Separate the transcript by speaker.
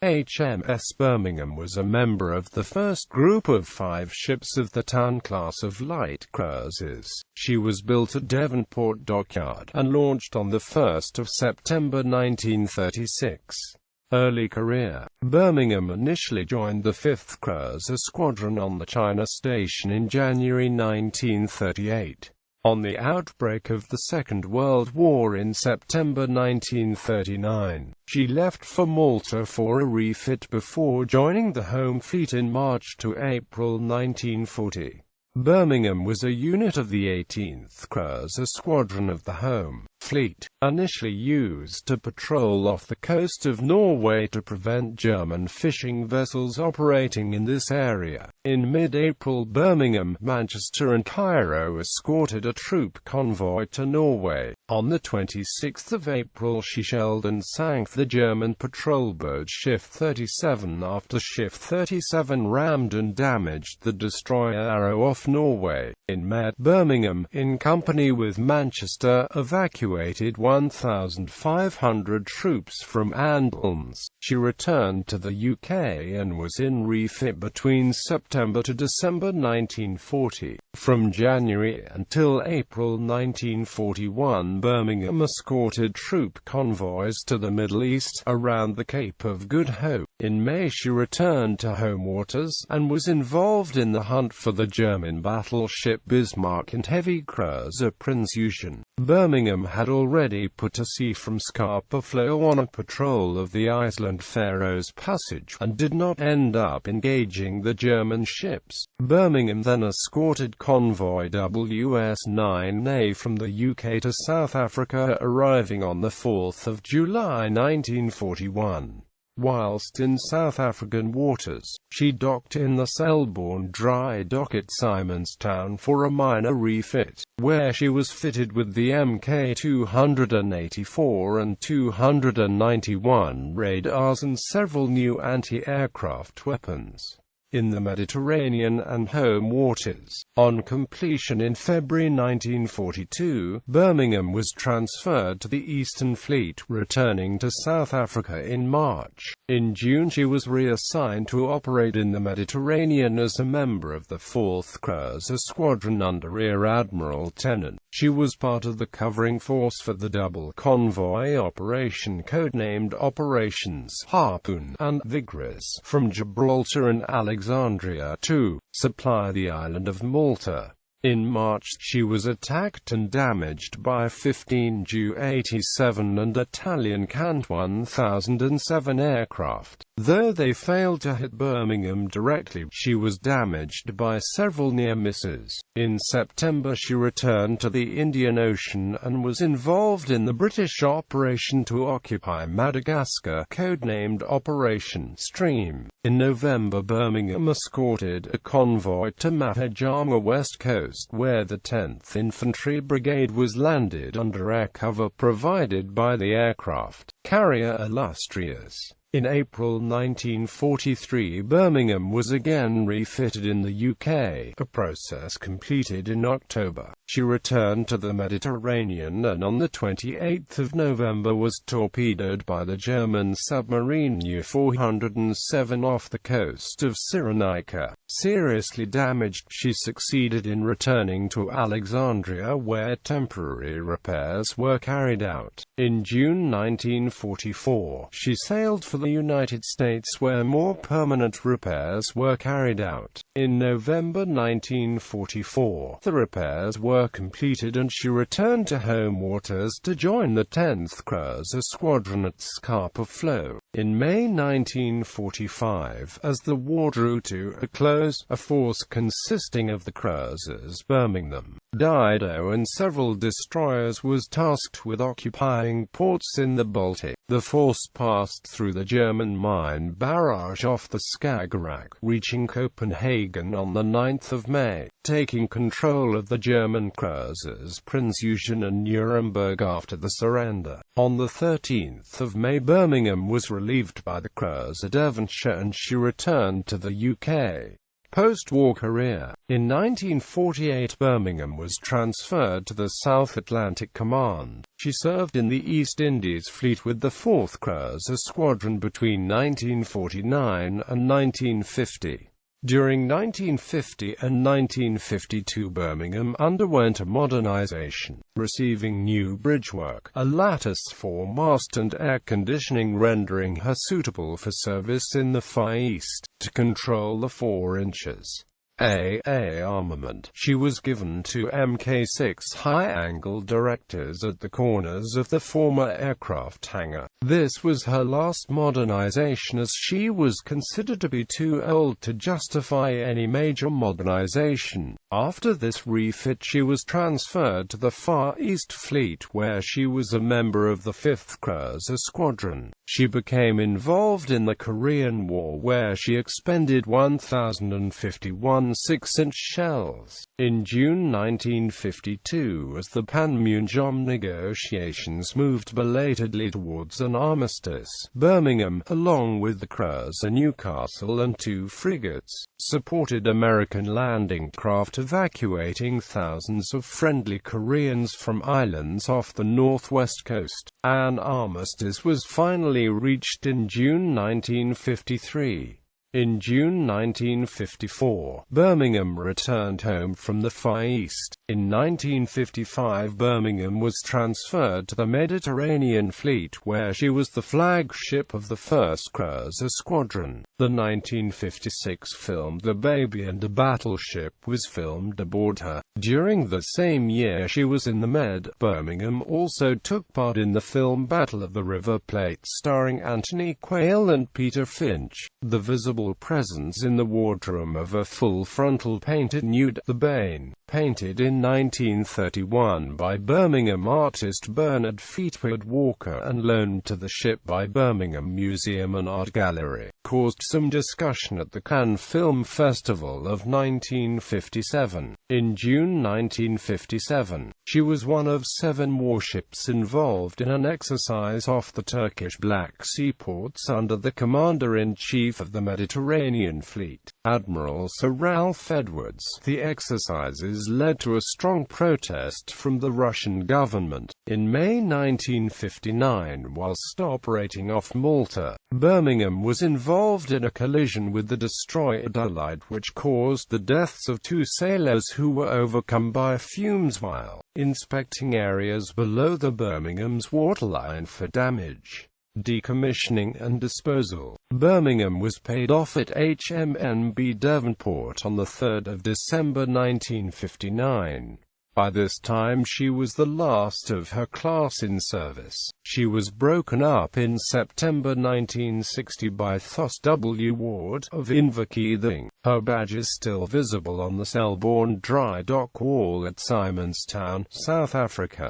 Speaker 1: HMS Birmingham was a member of the first group of 5 ships of the Town class of light cruisers. She was built at Devonport Dockyard, and launched on 1 September 1936. Early career. Birmingham initially joined the 5th Cruiser Squadron on the China Station in January 1938. On the outbreak of the Second World War in September 1939, she left for Malta for a refit before joining the Home Fleet in March to April 1940. Birmingham was a unit of the 18th Cruiser Squadron of the Home Fleet, initially used to patrol off the coast of Norway to prevent German fishing vessels operating in this area. In mid-April, Birmingham, Manchester and Cairo escorted a troop convoy to Norway. On 26 April she shelled and sank the German patrol boat Ship 37 after Ship 37 rammed and damaged the destroyer Arrow off Norway. In May, Birmingham, in company with Manchester, evacuated 1,500 troops from Andalms. She returned to the UK and was in refit between September to December 1940. From January until April 1941, Birmingham escorted troop convoys to the Middle East, around the Cape of Good Hope. In May she returned to home waters, and was involved in the hunt for the German battleship Bismarck and heavy cruiser Prinz Eugen. Birmingham had already put to sea from Scapa Flow on a patrol of the Iceland Faroes Passage, and did not end up engaging the German ships. Birmingham then escorted convoy WS-9A from the UK to South Africa, arriving on 4 July 1941. Whilst in South African waters, she docked in the Selborne dry dock at Simonstown for a minor refit, where she was fitted with the Mk284 and 291 radars and several new anti-aircraft weapons. In the Mediterranean and home waters. On completion in February 1942, Birmingham was transferred to the Eastern Fleet, returning to South Africa in March. In June she was reassigned to operate in the Mediterranean as a member of the 4th Cruiser Squadron under Rear Admiral Tennant. She was part of the covering force for the double convoy operation codenamed Operations Harpoon and Vigorous, from Gibraltar and Alexandria to supply the island of Malta. In March, she was attacked and damaged by 15 Ju-87 and Italian Cant 1007 aircraft. Though they failed to hit Birmingham directly, she was damaged by several near misses. In September she returned to the Indian Ocean and was involved in the British operation to occupy Madagascar, codenamed Operation Stream. In November, Birmingham escorted a convoy to Mahajanga West Coast, where the 10th Infantry Brigade was landed under air cover provided by the aircraft carrier Illustrious. In April 1943, Birmingham was again refitted in the UK, a process completed in October. She returned to the Mediterranean and on 28 November was torpedoed by the German submarine U-407 off the coast of Cyrenaica. Seriously damaged, she succeeded in returning to Alexandria, where temporary repairs were carried out. In June 1944, she sailed for the United States, where more permanent repairs were carried out. In November 1944, the repairs were completed and she returned to home waters to join the 10th Cruiser Squadron at Scapa Flow. In May 1945, as the war drew to a close, a force consisting of the cruisers Birmingham, Dido and several destroyers was tasked with occupying ports in the Baltic. The force passed through the German mine barrage off the Skagerrak, reaching Copenhagen on 9 May, taking control of the German cruisers Prinz Eugen and Nuremberg after the surrender. On 13 May, Birmingham was relieved by the cruiser Devonshire and she returned to the UK. Post-war career. In 1948, Birmingham was transferred to the South Atlantic Command. She served in the East Indies Fleet with the 4th Cruiser Squadron between 1949 and 1950. During 1950 and 1952, Birmingham underwent a modernization, receiving new bridgework, a lattice foremast and air conditioning, rendering her suitable for service in the Far East. To control the 4 inches AA armament, she was given two Mk6 high-angle directors at the corners of the former aircraft hangar. This was her last modernization, as she was considered to be too old to justify any major modernization. After this refit, she was transferred to the Far East Fleet, where she was a member of the 5th Cruiser Squadron. She became involved in the Korean War, where she expended 1,051 6-inch shells. In June 1952, as the Panmunjom negotiations moved belatedly towards an armistice, Birmingham, along with the cruiser Newcastle and 2 frigates, supported American landing craft evacuating thousands of friendly Koreans from islands off the northwest coast. An armistice was finally reached in June 1953. In June 1954, Birmingham returned home from the Far East. In 1955, Birmingham was transferred to the Mediterranean Fleet, where she was the flagship of the 1st Cruiser Squadron. The 1956 film The Baby and a Battleship was filmed aboard her. During the same year she was in the Med. Birmingham also took part in the film Battle of the River Plate, starring Anthony Quayle and Peter Finch. The visible presence in the wardroom of a full-frontal painted nude, The Bane, painted in 1931 by Birmingham artist Bernard Fleetwood Walker and loaned to the ship by Birmingham Museum and Art Gallery, caused some discussion at the Cannes Film Festival of 1957. In June 1957, she was one of 7 warships involved in an exercise off the Turkish Black Sea ports under the Commander-in-Chief of the Mediterranean Fleet, Admiral Sir Ralph Edwards. The exercises led to a strong protest from the Russian government. In May 1959, whilst operating off Malta, Birmingham was involved in a collision with the destroyer Adelaide, which caused the deaths of 2 sailors who were overcome by fumes while inspecting areas below the Birmingham's waterline for damage, decommissioning and disposal. Birmingham was paid off at HMS Devonport on 3 December 1959. By this time she was the last of her class in service. She was broken up in September 1960 by Thos W. Ward of Inverkeithing. Her badge is still visible on the Selborne dry dock wall at Simonstown, South Africa.